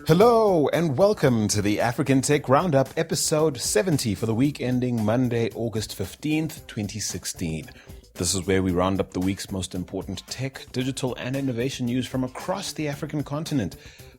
Hello and welcome to the African Tech Roundup, episode 70 for the week ending Monday, August 15th, 2016. This is where we round up the week's most important tech, digital and innovation news from across the African continent.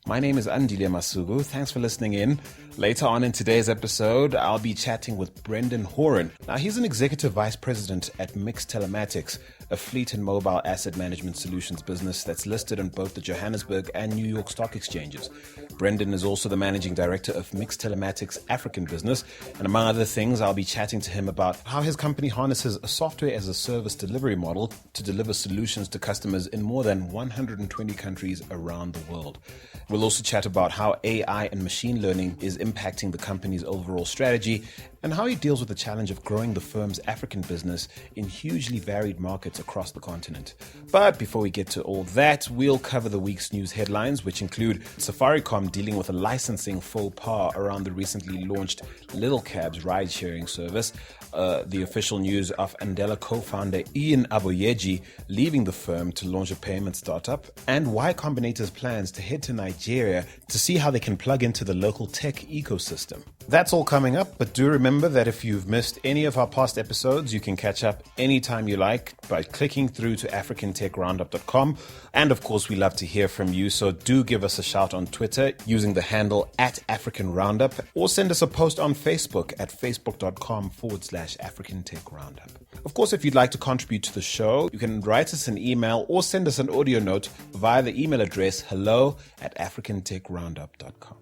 My name is Andile Masugu. Thanks for listening in. Later on in today's episode, I'll be chatting with Brendan Horan. Now, he's an executive vice president at Mix Telematics, a fleet and mobile asset management solutions business that's listed on both the Johannesburg and New York stock exchanges. Brendan is also the managing director of Mix Telematics African business. And among other things, I'll be chatting to him about how his company harnesses a software as a service delivery model to deliver solutions to customers in more than 120 countries around the world. We'll also chat about how AI and machine learning is impacting the company's overall strategy and how he deals with the challenge of growing the firm's African business in hugely varied markets across the continent. But before we get to all that, we'll cover the week's news headlines, which include Safaricom dealing with a licensing faux pas around the recently launched Little Cabs ride-sharing service, the official news of Andela co-founder Ian Aboyeji leaving the firm to launch a payment startup, and Y Combinator's plans to head to Nigeria to see how they can plug into the local tech ecosystem. That's all coming up, but do remember that if you've missed any of our past episodes, you can catch up anytime you like by clicking through to africantechroundup.com. And of course, we love to hear from you, so do give us a shout on Twitter using the handle @AfricanRoundup, or send us a post on Facebook at facebook.com/AfricanTechRoundup. Of course, if you'd like to contribute to the show, you can write us an email or send us an audio note via the email address hello@africantechroundup.com.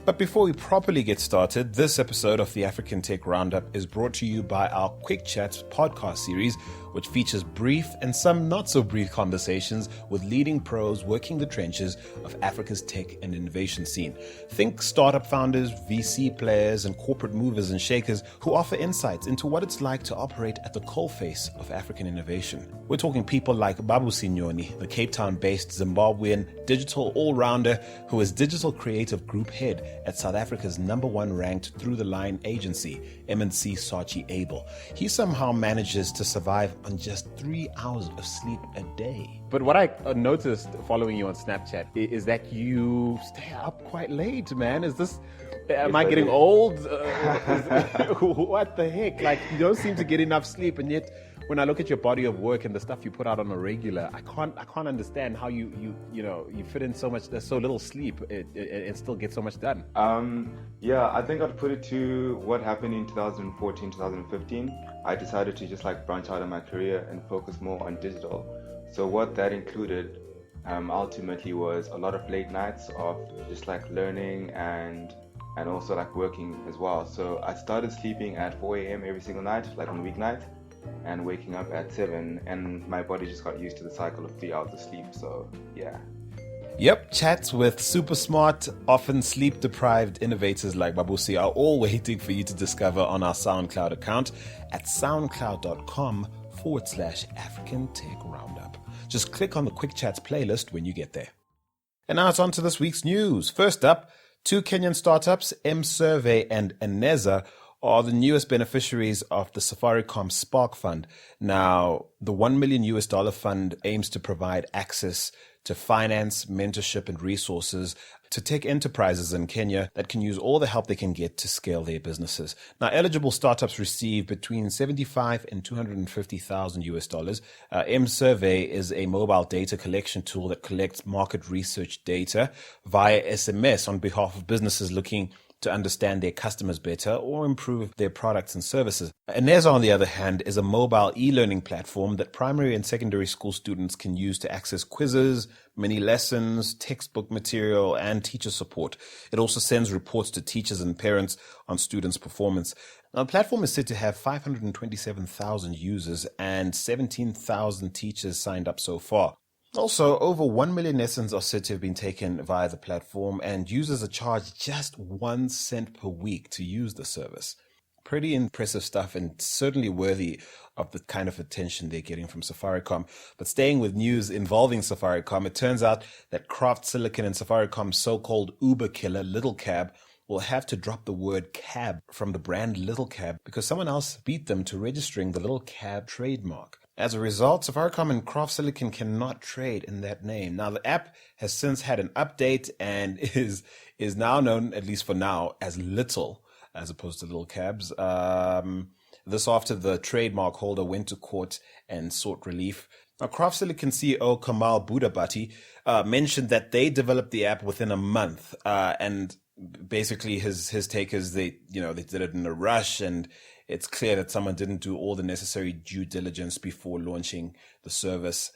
But before we properly get started, this episode of the African Tech Roundup is brought to you by our Quick Chats podcast series, which features brief and some not so brief conversations with leading pros working the trenches of Africa's tech and innovation scene. Think startup founders, VC players, and corporate movers and shakers who offer insights into what it's like to operate at the coalface of African innovation. We're talking people like Babu Signoni, the Cape Town-based Zimbabwean digital all-rounder who is digital creative group head at South Africa's #1 ranked through-the-line agency, M&C Saatchi Abel. He somehow manages to survive on just 3 hours of sleep a day. But what I noticed following you on Snapchat is that you stay up quite late, man. Am I getting old? What the heck? Like, you don't seem to get enough sleep, and yet when I look at your body of work and the stuff you put out on a regular, I can't understand how you fit in so little sleep and still get so much done. I think I'd put it to what happened in 2014, 2015. I decided to just branch out of my career and focus more on digital. So what that included ultimately was a lot of late nights of just learning and also working as well. So I started sleeping at 4 a.m. every single night, on weeknights, and waking up at 7, and my body just got used to the cycle of 3 hours of sleep. So yeah. Yep, chats with super smart, often sleep-deprived innovators like Babusi are all waiting for you to discover on our SoundCloud account at soundcloud.com/African Tech Roundup. Just click on the Quick Chats playlist when you get there. And now it's on to this week's news. First up, 2 Kenyan startups, M-Survey and Eneza, are the newest beneficiaries of the Safaricom Spark Fund. Now, the $1 million fund aims to provide access to finance, mentorship, and resources to tech enterprises in Kenya that can use all the help they can get to scale their businesses. Now, eligible startups receive between $75,000 and $250,000. M-Survey is a mobile data collection tool that collects market research data via SMS on behalf of businesses looking to understand their customers better or improve their products and services. Eneza, on the other hand, is a mobile e-learning platform that primary and secondary school students can use to access quizzes, mini lessons, textbook material, and teacher support. It also sends reports to teachers and parents on students' performance. Now, the platform is said to have 527,000 users and 17,000 teachers signed up so far. Also, over 1 million lessons are said to have been taken via the platform, and users are charged just 1 cent per week to use the service. Pretty impressive stuff, and certainly worthy of the kind of attention they're getting from Safaricom. But staying with news involving Safaricom, it turns out that Craft Silicon and Safaricom's so-called Uber killer, Little Cab, will have to drop the word cab from the brand Little Cab because someone else beat them to registering the Little Cab trademark. As a result, Safaricom and Craft Silicon cannot trade in that name. Now, the app has since had an update and is now known, at least for now, as Little, as opposed to Little Cabs. This after the trademark holder went to court and sought relief. Now, Craft Silicon CEO Kamal Budabati mentioned that they developed the app within a month, and basically his take is they did it in a rush, and it's clear that someone didn't do all the necessary due diligence before launching the service.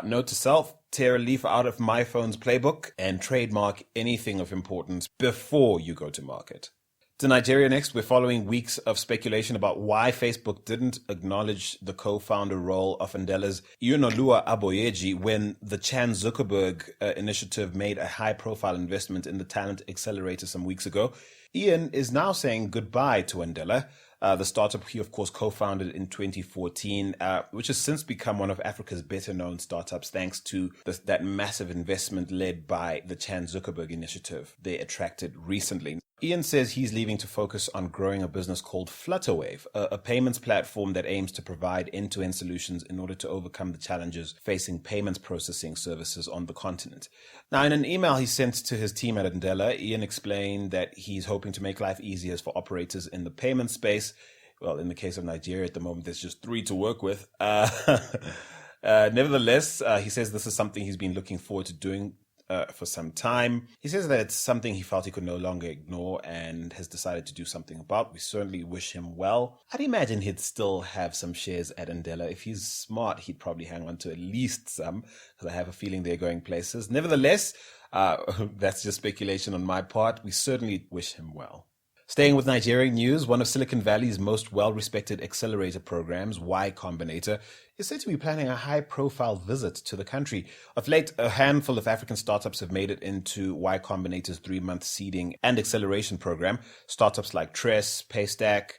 Note to self, tear a leaf out of my phone's playbook and trademark anything of importance before you go to market. To Nigeria next, we're following weeks of speculation about why Facebook didn't acknowledge the co-founder role of Ndela's Iyunoluwa Aboyeji when the Chan Zuckerberg initiative made a high-profile investment in the talent accelerator some weeks ago. Ian is now saying goodbye to Ndela, the startup he, of course, co-founded in 2014, which has since become one of Africa's better-known startups thanks to that massive investment led by the Chan Zuckerberg initiative they attracted recently. Ian says he's leaving to focus on growing a business called Flutterwave, a payments platform that aims to provide end-to-end solutions in order to overcome the challenges facing payments processing services on the continent. Now, in an email he sent to his team at Ndela, Ian explained that he's hoping to make life easier for operators in the payment space. Well, in the case of Nigeria at the moment, there's just 3 to work with. Nevertheless, he says this is something he's been looking forward to doing for some time. He says that it's something he felt he could no longer ignore and has decided to do something about. We certainly wish him well. I'd imagine he'd still have some shares at Ndela. If he's smart, he'd probably hang on to at least some, because I have a feeling they're going places. Nevertheless, that's just speculation on my part. We certainly wish him well. Staying with Nigerian news, one of Silicon Valley's most well-respected accelerator programs, Y Combinator, is said to be planning a high-profile visit to the country. Of late, a handful of African startups have made it into Y Combinator's 3-month seeding and acceleration program. Startups like Tress, Paystack,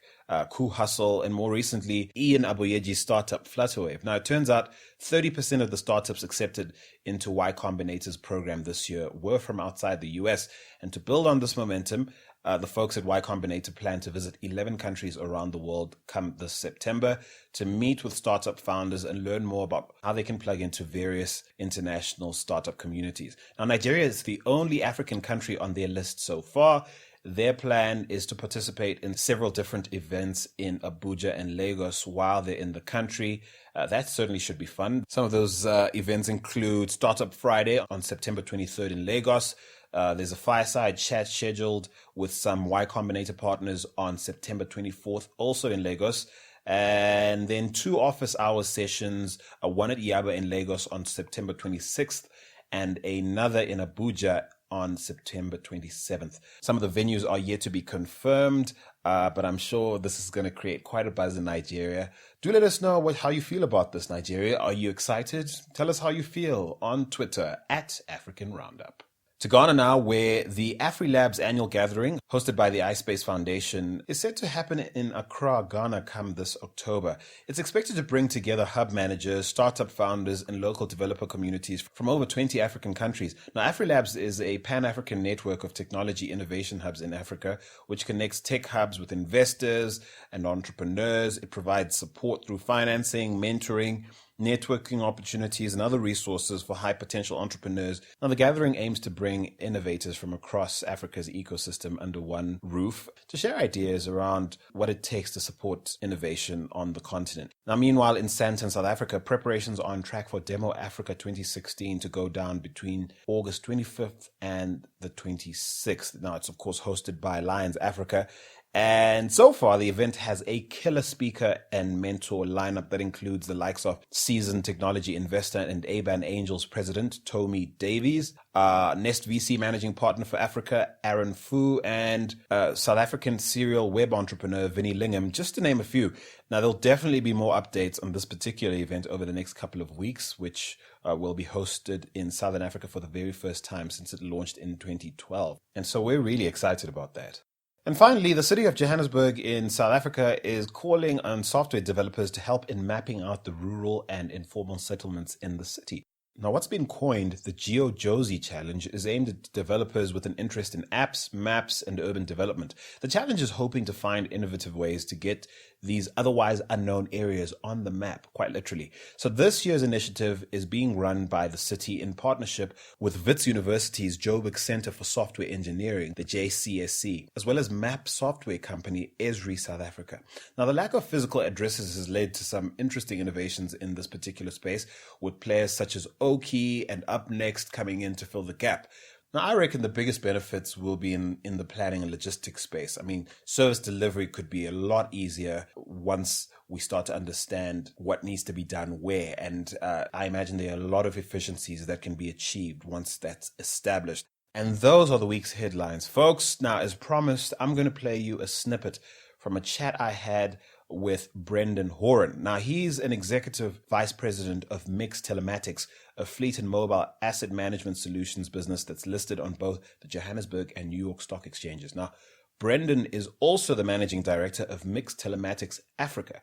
Coup Hustle, and more recently, Ian Aboyeji's startup Flutterwave. Now, it turns out 30% of the startups accepted into Y Combinator's program this year were from outside the US. And to build on this momentum, the folks at Y Combinator plan to visit 11 countries around the world come this September to meet with startup founders and learn more about how they can plug into various international startup communities. Now, Nigeria is the only African country on their list so far. Their plan is to participate in several different events in Abuja and Lagos while they're in the country. That certainly should be fun. Some of those events include Startup Friday on September 23rd in Lagos. There's a fireside chat scheduled with some Y Combinator partners on September 24th, also in Lagos. And then 2 office hours sessions, one at Yaba in Lagos on September 26th and another in Abuja on September 27th. Some of the venues are yet to be confirmed, but I'm sure this is going to create quite a buzz in Nigeria. Do let us know how you feel about this, Nigeria. Are you excited? Tell us how you feel on Twitter at African Roundup. To Ghana now, where the AfriLabs annual gathering, hosted by the iSpace Foundation, is set to happen in Accra, Ghana come this October. It's expected to bring together hub managers, startup founders, and local developer communities from over 20 African countries. Now, AfriLabs is a pan-African network of technology innovation hubs in Africa, which connects tech hubs with investors and entrepreneurs. It provides support through financing, mentoring, networking opportunities, and other resources for high potential entrepreneurs. Now, the gathering aims to bring innovators from across Africa's ecosystem under one roof to share ideas around what it takes to support innovation on the continent. Now, meanwhile, in Sandton, South Africa, preparations are on track for Demo Africa 2016 to go down between August 25th and the 26th. Now, it's of course hosted by Lions Africa. And so far, the event has a killer speaker and mentor lineup that includes the likes of seasoned technology investor and ABAN Angels president, Tommy Davies, Nest VC managing partner for Africa, Aaron Fu, and South African serial web entrepreneur, Vinnie Lingham, just to name a few. Now, there'll definitely be more updates on this particular event over the next couple of weeks, which will be hosted in Southern Africa for the very first time since it launched in 2012. And so we're really excited about that. And finally, the city of Johannesburg in South Africa is calling on software developers to help in mapping out the rural and informal settlements in the city. Now, what's been coined the GeoJosie Challenge is aimed at developers with an interest in apps, maps, and urban development. The challenge is hoping to find innovative ways to get these otherwise unknown areas on the map, quite literally. So this year's initiative is being run by the city in partnership with Wits University's Joburg Center for Software Engineering, the JCSC, as well as map software company Esri South Africa. Now, the lack of physical addresses has led to some interesting innovations in this particular space, with players such as Oki and Up Next coming in to fill the gap. Now, I reckon the biggest benefits will be in the planning and logistics space. I mean, service delivery could be a lot easier once we start to understand what needs to be done where. And I imagine there are a lot of efficiencies that can be achieved once that's established. And those are the week's headlines, folks. Now, as promised, I'm going to play you a snippet from a chat I had with Brendan Horan. Now, he's an executive vice president of Mix Telematics, a fleet and mobile asset management solutions business that's listed on both the Johannesburg and New York stock exchanges. Now, Brendan is also the managing director of Mix Telematics Africa.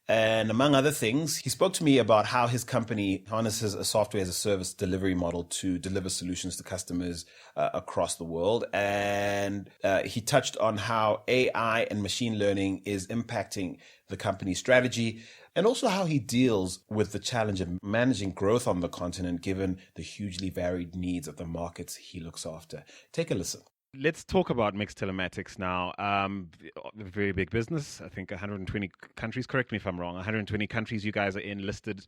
And among other things, he spoke to me about how his company harnesses a software as a service delivery model to deliver solutions to customers across the world. And he touched on how AI and machine learning is impacting the company's strategy, and also how he deals with the challenge of managing growth on the continent, given the hugely varied needs of the markets he looks after. Take a listen. Let's talk about Mixed Telematics now. A very big business. I think 120 countries, correct me if I'm wrong, 120 countries you guys are in, listed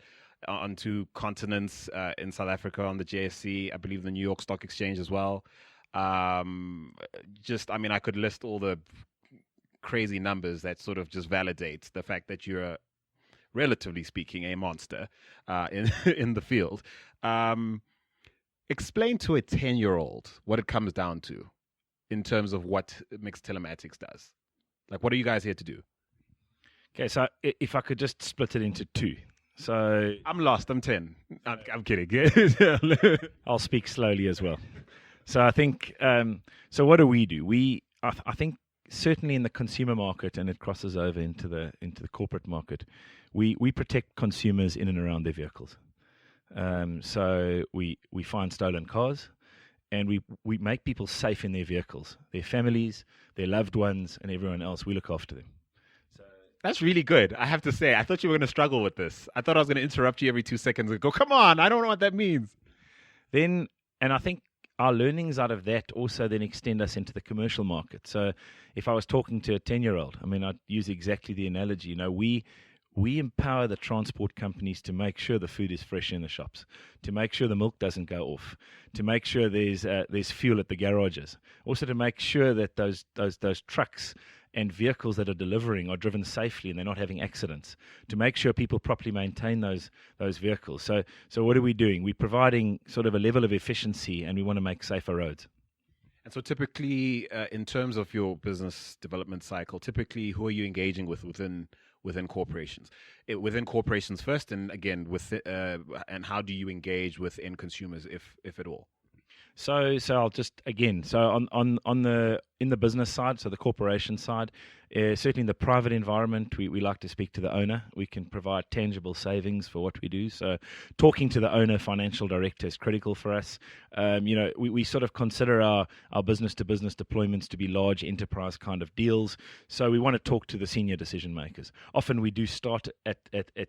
on 2 continents, in South Africa on the JSE, I believe the New York Stock Exchange as well. I could list all the crazy numbers that sort of just validates the fact that you're, relatively speaking, a monster in the field. Explain to a 10-year-old what it comes down to in terms of what Mixed Telematics does. Like, what are you guys here to do? Okay, so if I could just split it into 2. So I'm lost. I'm 10. I'm kidding. I'll speak slowly as well. So I think, so what do? I think certainly in the consumer market, and it crosses over into the corporate market, we protect consumers in and around their vehicles. So we find stolen cars, and we make people safe in their vehicles, their families, their loved ones, and everyone else. We look after them. So that's really good. I have to say, I thought you were going to struggle with this. I thought I was going to interrupt you every 2 seconds and go, come on, I don't know what that means. And I think our learnings out of that also then extend us into the commercial market. So if I was talking to a 10-year-old, I'd use exactly the analogy. We empower the transport companies to make sure the food is fresh in the shops, to make sure the milk doesn't go off, to make sure there's fuel at the garages, also to make sure that those trucks and vehicles that are delivering are driven safely and they're not having accidents, to make sure people properly maintain those vehicles. So what are we doing? We're providing sort of a level of efficiency, and we want to make safer roads. And so typically, in terms of your business development cycle, typically who are you engaging with within corporations? Within corporations first, and again, and how do you engage with end consumers, if at all? So I'll just again. So in the business side, so the corporation side, certainly in the private environment, we like to speak to the owner. We can provide tangible savings for what we do. So talking to the owner, financial director, is critical for us. We sort of consider our business to business deployments to be large enterprise kind of deals. So we want to talk to the senior decision makers. Often we do start at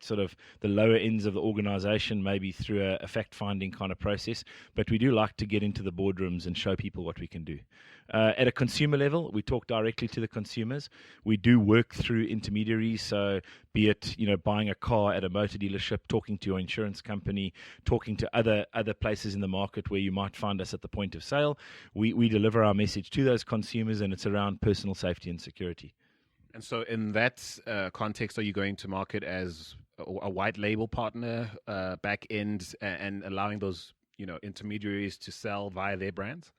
sort of the lower ends of the organization, maybe through a fact finding kind of process, but we do like to get into the boardrooms and show people what we can do. At a consumer level, we talk directly to the consumers. We do work through intermediaries, so be it buying a car at a motor dealership, talking to your insurance company, talking to other places in the market where you might find us at the point of sale. We deliver our message to those consumers, and it's around personal safety and security. And so in that context, are you going to market as a white label partner, back end, and allowing those intermediaries to sell via their brands?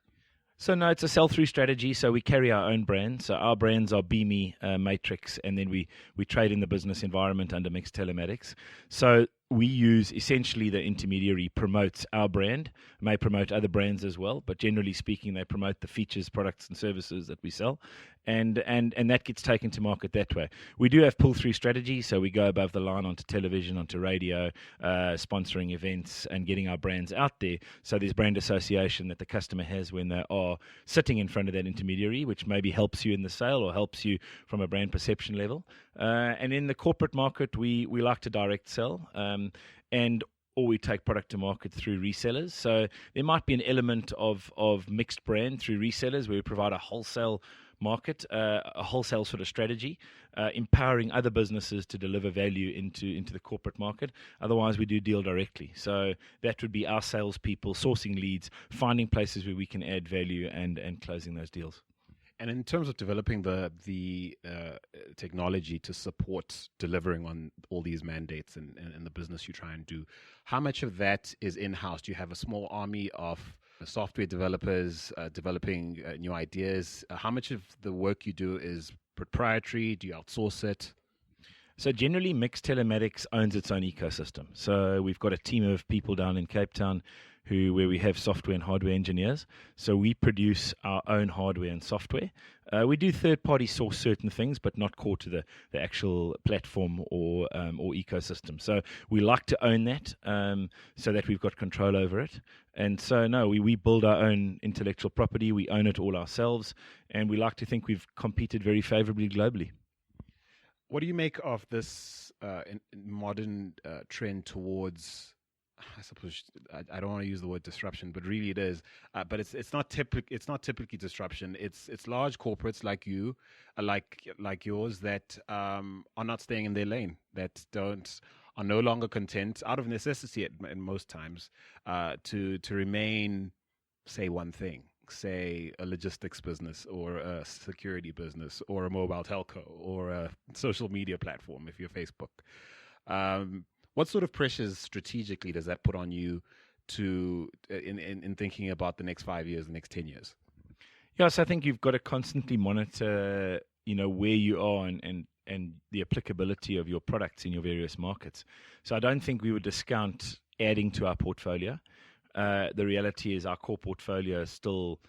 So no, it's a sell-through strategy. So we carry our own brands. So our brands are Beamy, Matrix, and then we trade in the business environment under Mixed Telematics. So we use essentially the intermediary promotes our brand, may promote other brands as well, but generally speaking, they promote the features, products, and services that we sell, and that gets taken to market that way. We do have pull-through strategy, so we go above the line onto television, onto radio, sponsoring events, and getting our brands out there. So there's brand association that the customer has when they are sitting in front of that intermediary, which maybe helps you in the sale or helps you from a brand perception level. And in the corporate market, we like to direct sell, or we take product to market through resellers. So there might be an element of mixed brand through resellers where we provide a wholesale market, a wholesale sort of strategy, empowering other businesses to deliver value into the corporate market. Otherwise, we do deal directly. So that would be our salespeople sourcing leads, finding places where we can add value and closing those deals. And in terms of developing the technology to support delivering on all these mandates and the business you try and do, how much of that is in-house? Do you have a small army of software developers developing new ideas? How much of the work you do is proprietary? Do you outsource it? So generally, Mix Telematics owns its own ecosystem. So we've got a team of people down in Cape Town where we have software and hardware engineers. So we produce our own hardware and software. We do third-party source certain things, but not core to the actual platform or ecosystem. So we like to own that so that we've got control over it. And so, no, we build our own intellectual property. We own it all ourselves. And we like to think we've competed very favorably globally. What do you make of this modern trend towards, I suppose I don't want to use the word disruption, but really it is. But it's not typically disruption. It's large corporates like you, like yours, that are not staying in their lane, that are no longer content out of necessity in most times to remain, say, one thing. Say a logistics business or a security business or a mobile telco or a social media platform if you're Facebook. What sort of pressures strategically does that put on you in thinking about the next 5 years, the next 10 years? Yes, I think you've got to constantly monitor, where you are and the applicability of your products in your various markets. So I don't think we would discount adding to our portfolio. The reality is our core portfolio is still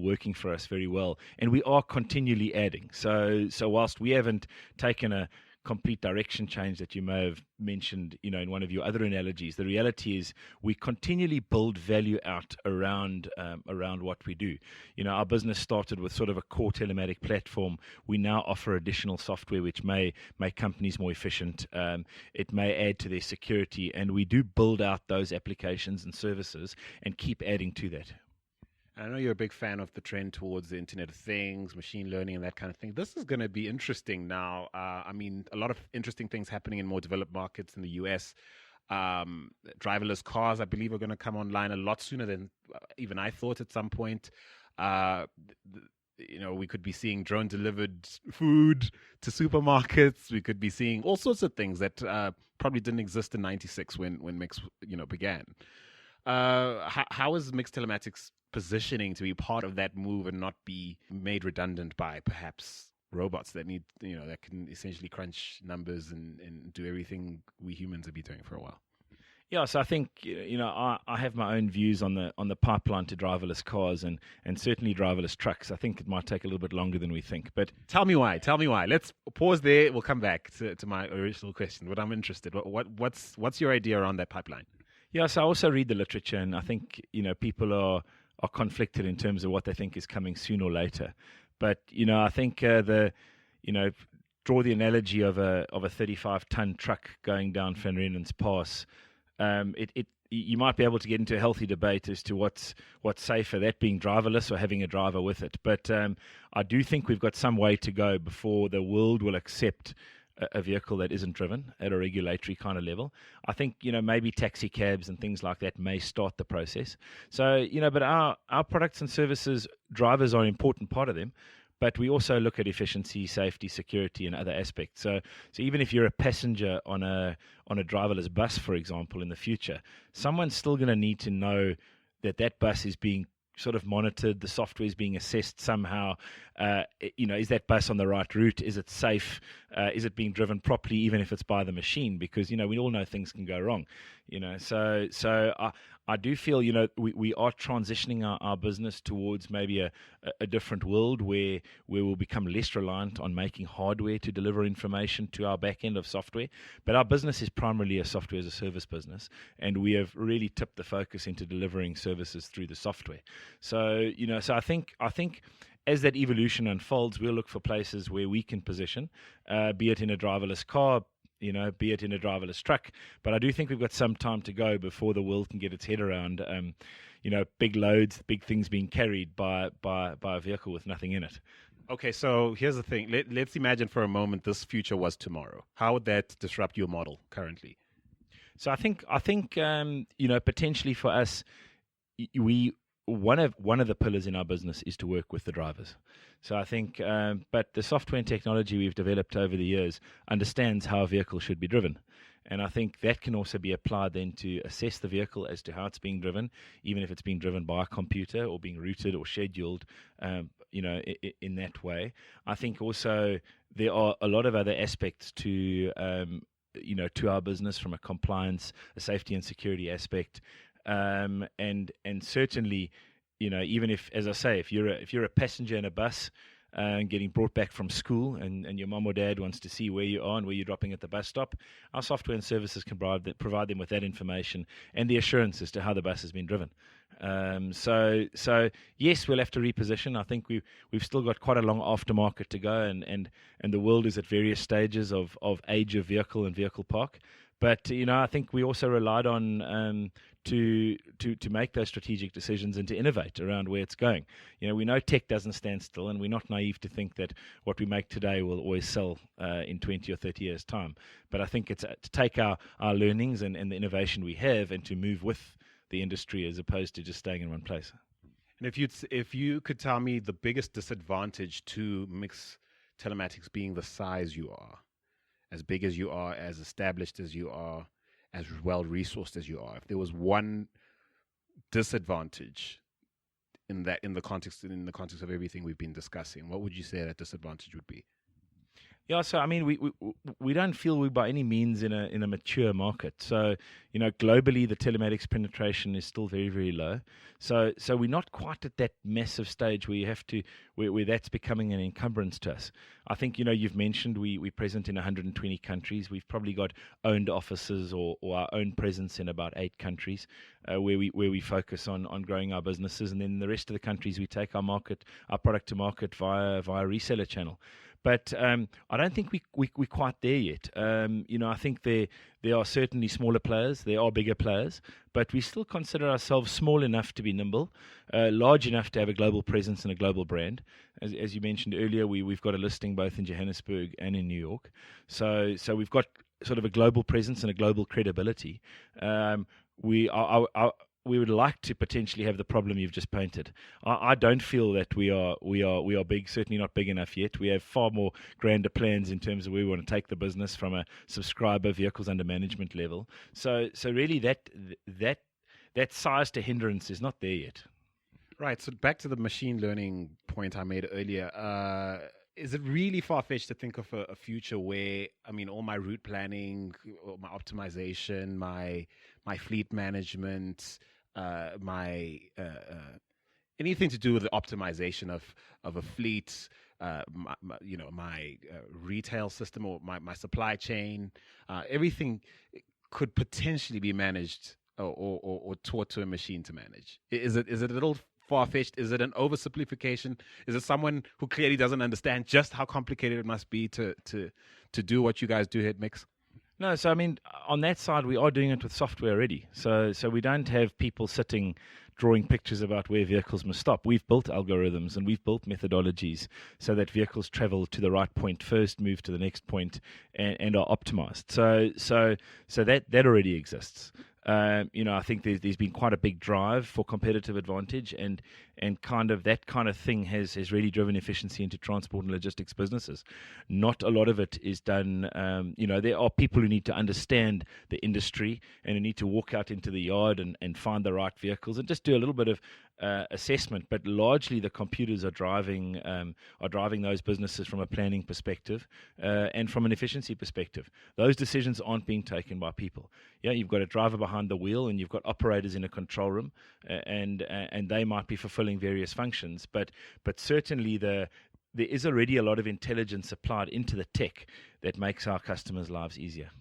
working for us very well, and we are continually adding. So whilst we haven't taken a complete direction change that you may have mentioned, in one of your other analogies, the reality is we continually build value out around what we do. Our business started with sort of a core telematic platform. We now offer additional software which may make companies more efficient. It may add to their security, and we do build out those applications and services and keep adding to that. I know you're a big fan of the trend towards the Internet of Things, machine learning, and that kind of thing. This is going to be interesting now. A lot of interesting things happening in more developed markets in the US. Driverless cars, I believe, are going to come online a lot sooner than even I thought at some point. We could be seeing drone-delivered food to supermarkets. We could be seeing all sorts of things that probably didn't exist in '96 when Mix began. How is Mix Telematics positioning to be part of that move and not be made redundant by perhaps robots that need, that can essentially crunch numbers and do everything we humans have been doing for a while? Yeah, so I think I have my own views on the pipeline to driverless cars and certainly driverless trucks. I think it might take a little bit longer than we think. But tell me why. Let's pause there. We'll come back to my original question. What I'm interested. What's your idea around that pipeline? Yeah, so I also read the literature, and I think people are conflicted in terms of what they think is coming sooner or later. But I think draw the analogy of a 35-ton truck going down Van Riemen's Pass. You might be able to get into a healthy debate as to what's safer, that being driverless or having a driver with it. But I do think we've got some way to go before the world will accept a vehicle that isn't driven at a regulatory kind of level. I think, maybe taxi cabs and things like that may start the process. So, but our products and services, drivers are an important part of them, but we also look at efficiency, safety, security, and other aspects. So even if you're a passenger on a driverless bus, for example, in the future, someone's still going to need to know that bus is being sort of monitored, the software is being assessed somehow. Is that bus on the right route? Is it safe? Is it being driven properly, even if it's by the machine? Because we all know things can go wrong. So I do feel we are transitioning our business towards maybe a different world where we'll become less reliant on making hardware to deliver information to our back end of software. But our business is primarily a software as a service business, and we have really tipped the focus into delivering services through the software. So I think as that evolution unfolds, we'll look for places where we can position, be it in a driverless car, be it in a driverless truck. But I do think we've got some time to go before the world can get its head around, big loads, big things being carried by a vehicle with nothing in it. Okay, so here's the thing. Let's imagine for a moment this future was tomorrow. How would that disrupt your model currently? So I think potentially for us, one of the pillars in our business is to work with the drivers. So I think, but the software and technology we've developed over the years understands how a vehicle should be driven. And I think that can also be applied then to assess the vehicle as to how it's being driven, even if it's being driven by a computer or being routed or scheduled, in that way. I think also there are a lot of other aspects to our business from a compliance, a safety and security aspect. And certainly, even if, as I say, if you're a passenger in a bus getting brought back from school and your mum or dad wants to see where you are and where you're dropping at the bus stop, our software and services can provide them with that information and the assurance as to how the bus has been driven. So yes, we'll have to reposition. I think we've still got quite a long aftermarket to go, and the world is at various stages of age of vehicle and vehicle park. But I think we also relied on to make those strategic decisions and to innovate around where it's going. We know tech doesn't stand still, and we're not naive to think that what we make today will always sell in 20 or 30 years' time. But I think it's to take our learnings and the innovation we have and to move with the industry as opposed to just staying in one place. And if you could tell me the biggest disadvantage to MiX Telematics being the size you are, as big as you are, as established as you are, as well resourced as you are, if there was one disadvantage in the context of everything we've been discussing, what would you say that disadvantage would be? Yeah, so I mean, we don't feel we're by any means in a mature market. So globally, the telematics penetration is still very, very low. So we're not quite at that massive stage where you have to where that's becoming an encumbrance to us. I think you've mentioned we're present in 120 countries. We've probably got owned offices or our own presence in about 8 countries where we focus on growing our businesses, and then the rest of the countries we take our product to market via reseller channel. But I don't think we're quite there yet. I think there are certainly smaller players, there are bigger players, but we still consider ourselves small enough to be nimble, large enough to have a global presence and a global brand. As you mentioned earlier, we've got a listing both in Johannesburg and in New York. So we've got sort of a global presence and a global credibility. We would like to potentially have the problem you've just painted. I don't feel that we are big, certainly not big enough yet. We have far more grander plans in terms of where we want to take the business from a subscriber, vehicles under management level. So really that size to hindrance is not there yet. Right. So back to the machine learning point I made earlier. Is it really far-fetched to think of a future where, all my route planning, my optimization, my fleet management, anything to do with the optimization of a fleet, my retail system or my supply chain, everything could potentially be managed or taught to a machine to manage? Is it a little far-fetched? Is it an oversimplification? Is it someone who clearly doesn't understand just how complicated it must be to do what you guys do here at MiX? No, so on that side, we are doing it with software already. So we don't have people sitting drawing pictures about where vehicles must stop. We've built algorithms and we've built methodologies so that vehicles travel to the right point first, move to the next point, and are optimized. So that already exists. I think there's been quite a big drive for competitive advantage, and kind of that kind of thing has really driven efficiency into transport and logistics businesses. Not a lot of it is done. There are people who need to understand the industry and who need to walk out into the yard and find the right vehicles and just do a little bit of assessment. But largely, the computers are driving those businesses from a planning perspective and from an efficiency perspective. Those decisions aren't being taken by people. Yeah, you've got a driver behind the wheel and you've got operators in a control room, and they might be fulfilling various functions. But certainly there is already a lot of intelligence applied into the tech that makes our customers' lives easier.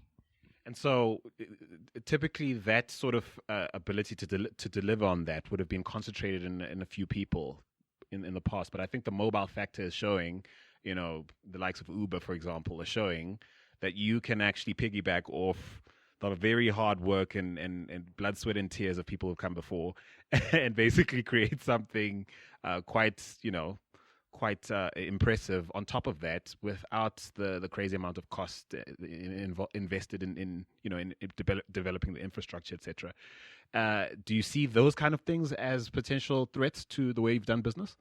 And so, typically, that sort of ability to deliver on that would have been concentrated in a few people in the past. But I think the mobile factor is showing, the likes of Uber, for example, are showing that you can actually piggyback off the very hard work and blood, sweat, and tears of people who've come before, and basically create something quite impressive on top of that, without the crazy amount of cost invested in developing the infrastructure, etc. Do you see those kind of things as potential threats to the way you've done business?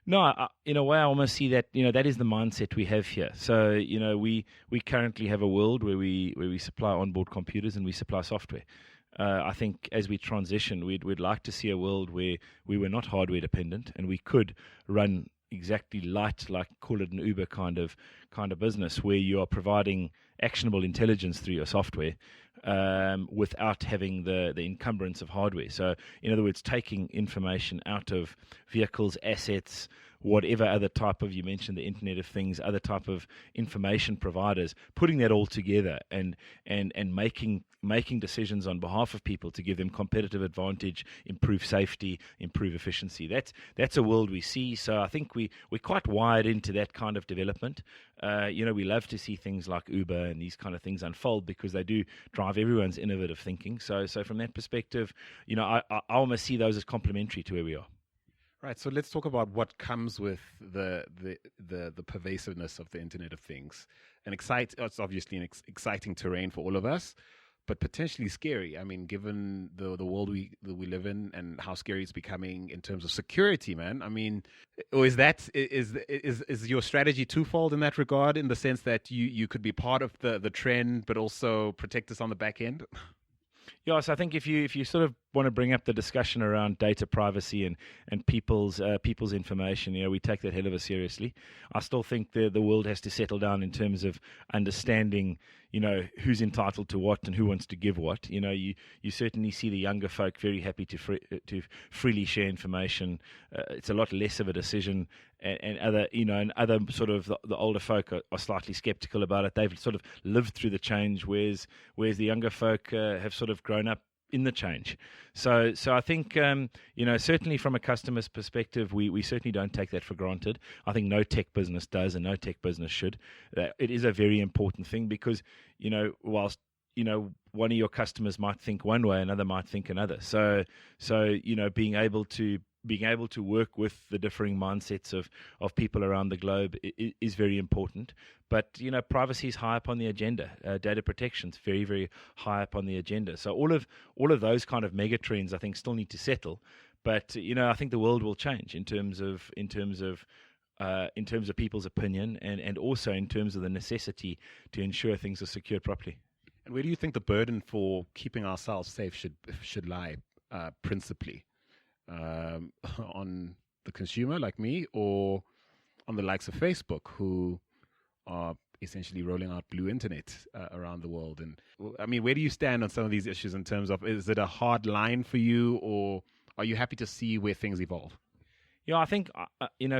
No, in a way, I almost see that that is the mindset we have here. So we currently have a world where we supply onboard computers and we supply software. I think as we transition, we'd like to see a world where we were not hardware dependent and we could run exactly like call it an Uber kind of business, where you are providing actionable intelligence through your software without having the encumbrance of hardware. So in other words, taking information out of vehicles, assets, whatever other type of, you mentioned the Internet of Things, other type of information providers, putting that all together and making decisions on behalf of people to give them competitive advantage, improve safety, improve efficiency. That's a world we see. So I think we're quite wired into that kind of development. We love to see things like Uber and these kind of things unfold because they do drive everyone's innovative thinking. So from that perspective, I almost see those as complementary to where we are. Right. So let's talk about what comes with the pervasiveness of the Internet of Things. It's obviously an exciting terrain for all of us, but potentially scary. I mean, given the world we live in and how scary it's becoming in terms of security, man. I mean, or is your strategy twofold in that regard, in the sense that you could be part of the trend, but also protect us on the back end? Yeah, so I think if you sort of want to bring up the discussion around data privacy and people's information, we take that hell of a seriously. I still think the world has to settle down in terms of understanding, who's entitled to what and who wants to give what. You certainly see the younger folk very happy to freely share information. It's a lot less of a decision, and other sort of the older folk are slightly skeptical about it. They've sort of lived through the change, whereas the younger folk have sort of grown up in the change. So I think, certainly from a customer's perspective, we certainly don't take that for granted. I think no tech business does, and no tech business should. It is a very important thing because, whilst, one of your customers might think one way, another might think another. So being able to work with the differing mindsets of people around the globe is very important. But, privacy is high up on the agenda. Data protection is very, very high up on the agenda. So all of those kind of mega trends, I think, still need to settle. But, I think the world will change in terms of people's opinion and also in terms of the necessity to ensure things are secured properly. And where do you think the burden for keeping ourselves safe should lie principally? On the consumer like me, or on the likes of Facebook, who are essentially rolling out blue internet around the world? And I mean, where do you stand on some of these issues in terms of, is it a hard line for you, or are you happy to see where things evolve? Yeah, I think,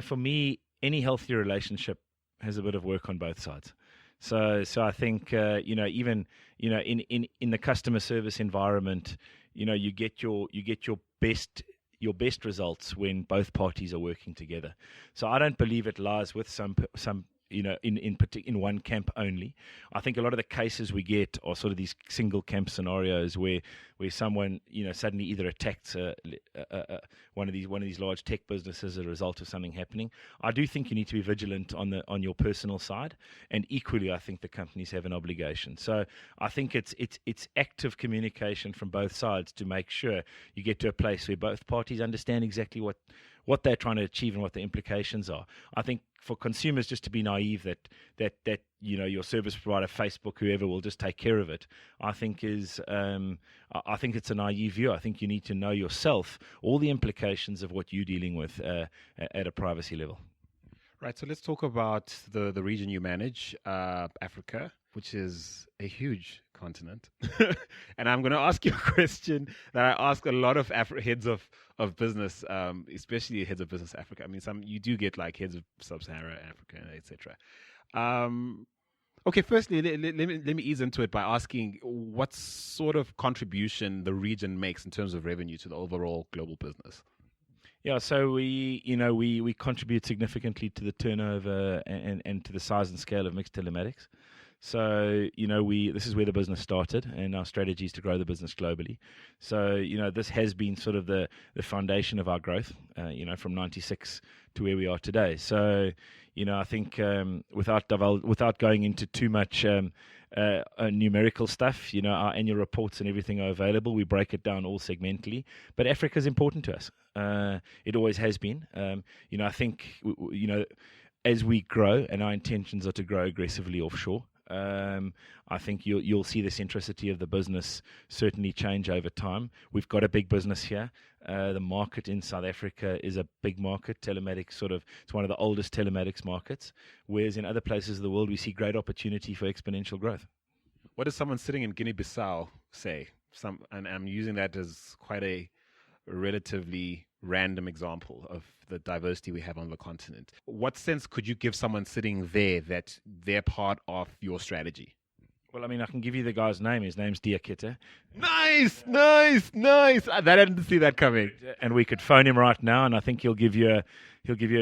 for me, any healthy relationship has a bit of work on both sides. So I think, even, in the customer service environment, you get your best results when both parties are working together. So I don't believe it lies with some in one camp only. I think a lot of the cases we get are sort of these single camp scenarios where someone suddenly either attacks one of these large tech businesses as a result of something happening. I do think you need to be vigilant on your personal side, and equally I think the companies have an obligation. So I think it's active communication from both sides to make sure you get to a place where both parties understand exactly what they're trying to achieve and what the implications are. I think for consumers just to be naive that your service provider, Facebook, whoever will just take care of it, I think it's a naive view. I think you need to know yourself all the implications of what you're dealing with at a privacy level. Right, so let's talk about the region you manage, Africa, which is a huge continent. And I'm going to ask you a question that I ask a lot of heads of business, especially heads of business Africa. I mean, you do get like heads of Sub-Saharan Africa, etc. Okay, firstly, let me ease into it by asking what sort of contribution the region makes in terms of revenue to the overall global business. Yeah, so we contribute significantly to the turnover and to the size and scale of mixed telematics. So this is where the business started, and our strategy is to grow the business globally. So this has been sort of the foundation of our growth. From '96 to where we are today. So I think without going into too much numerical stuff, our annual reports and everything are available. We break it down all segmentally, but Africa is important to us. It always has been. I think as we grow, and our intentions are to grow aggressively offshore. I think you'll see the centricity of the business certainly change over time. We've got a big business here. The market in South Africa is a big market. Telematics it's one of the oldest telematics markets, whereas in other places of the world we see great opportunity for exponential growth. What does someone sitting in Guinea-Bissau say? And I'm using that as quite a relatively random example of the diversity we have on the continent. What sense could you give someone sitting there that they're part of your strategy? Well, I mean, I can give you the guy's name. His name's Diakite. Nice. I didn't see that coming. And we could phone him right now, and I think he'll give you a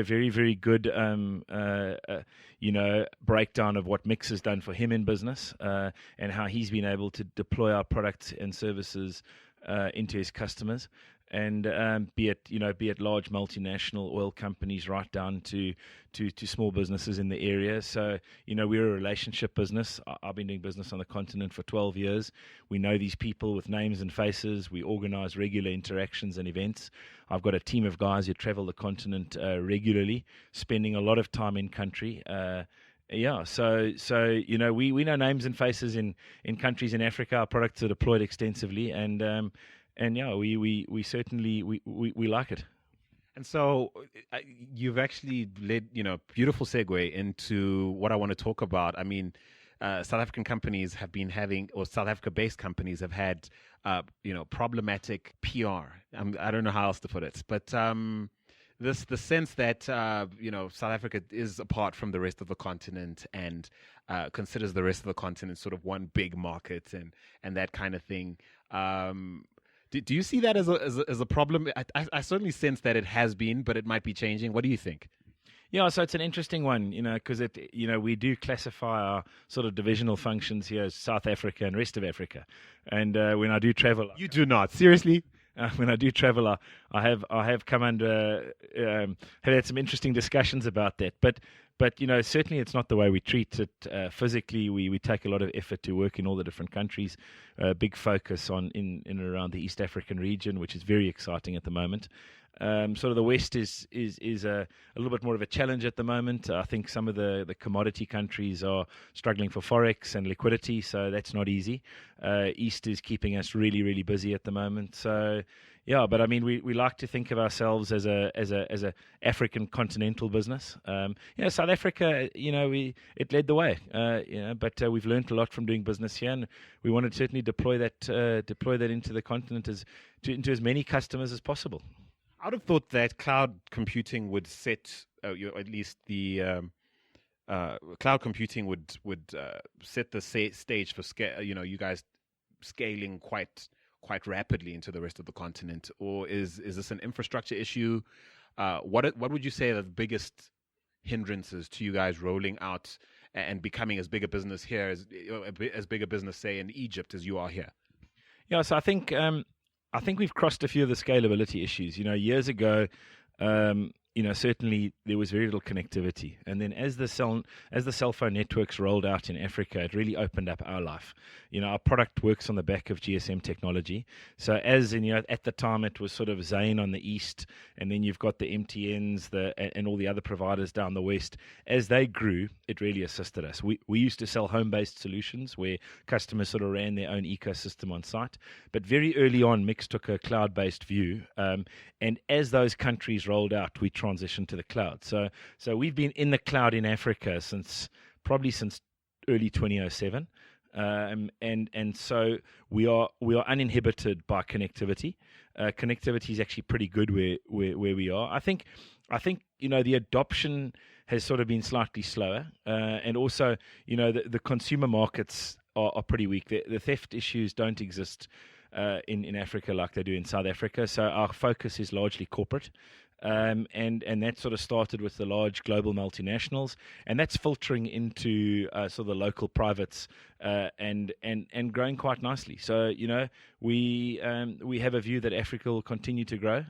very, very good breakdown of what Mix has done for him in business, and how he's been able to deploy our products and services into his customers. And be it large multinational oil companies right down to small businesses in the area. So we're a relationship business. I've been doing business on the continent for 12 years. We know these people with names and faces. We organize regular interactions and events. I've got a team of guys who travel the continent regularly, spending a lot of time in country. So we know names and faces in countries in Africa. Our products are deployed extensively, and we certainly like it. And so you've actually led, beautiful segue into what I want to talk about. I mean, South African companies have been having, or South Africa-based companies have had, problematic PR. I don't know how else to put it, but the sense that South Africa is apart from the rest of the continent and considers the rest of the continent sort of one big market and that kind of thing. Do you see that as a problem? I certainly sense that it has been, but it might be changing. What do you think? Yeah, so it's an interesting one, because we do classify our sort of divisional functions here as South Africa and rest of Africa. And when I do travel, you do not seriously. When I do travel, I have come under have had some interesting discussions about that. But certainly it's not the way we treat it. Physically, we take a lot of effort to work in all the different countries. Big focus on in and around the East African region, which is very exciting at the moment. Sort of the West is a little bit more of a challenge at the moment. I think some of the commodity countries are struggling for forex and liquidity, so that's not easy. East is keeping us really, really busy at the moment. So yeah, but I mean, we like to think of ourselves as a African continental business. South Africa, it led the way. But we've learned a lot from doing business here, and we want to certainly deploy that into the continent into as many customers as possible. I would have thought that cloud computing would set, at least the cloud computing would set the stage for scale. You guys scaling quite rapidly into the rest of the continent, or is this an infrastructure issue? What would you say are the biggest hindrances to you guys rolling out and becoming as big a business here as big a business, say, in Egypt as you are here? Yeah, so I think we've crossed a few of the scalability issues. Years ago, certainly there was very little connectivity, and then as the cell phone networks rolled out in Africa, it really opened up our life. Our product works on the back of GSM technology. So at the time it was sort of Zain on the east, and then you've got the MTNs, and all the other providers down the west. As they grew, it really assisted us. We used to sell home-based solutions where customers sort of ran their own ecosystem on site, but very early on, Mix took a cloud-based view, and as those countries rolled out, we transitioned to the cloud. So we've been in the cloud in Africa since early 2007. And so we are uninhibited by connectivity. Connectivity is actually pretty good where we are. I think the adoption has sort of been slightly slower, and also the consumer markets are pretty weak. The theft issues don't exist in Africa like they do in South Africa. So our focus is largely corporate. And that sort of started with the large global multinationals, and that's filtering into sort of the local privates, and growing quite nicely. So we have a view that Africa will continue to grow.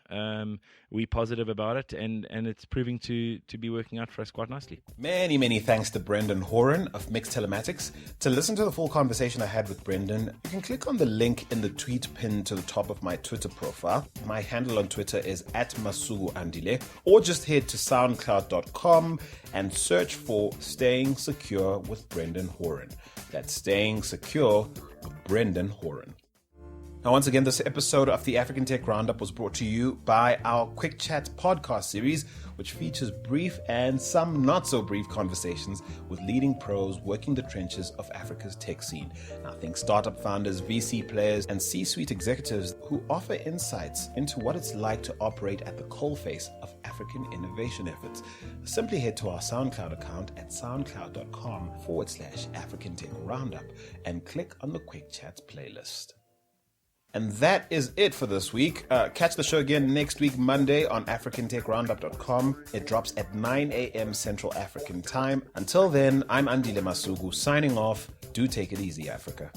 We're positive about it, and it's proving to be working out for us quite nicely. Many thanks to Brendan Horan of Mix Telematics. To listen to the full conversation I had with Brendan, you can click on the link in the tweet pinned to the top of my Twitter profile. My handle on Twitter is @MasuguAndile, or just head to soundcloud.com and search for Staying Secure with Brendan Horan. That's Staying Secure with Brendan Horan. Now, once again, this episode of the African Tech Roundup was brought to you by our Quick Chat podcast series, which features brief and some not so brief conversations with leading pros working the trenches of Africa's tech scene. Now, think startup founders, VC players, and C-suite executives who offer insights into what it's like to operate at the coalface of African innovation efforts. Simply head to our SoundCloud account at soundcloud.com/African Tech Roundup and click on the Quick Chats playlist. And that is it for this week. Catch the show again next week, Monday, on AfricanTechRoundup.com. It drops at 9 a.m. Central African Time. Until then, I'm Andile Masugu, signing off. Do take it easy, Africa.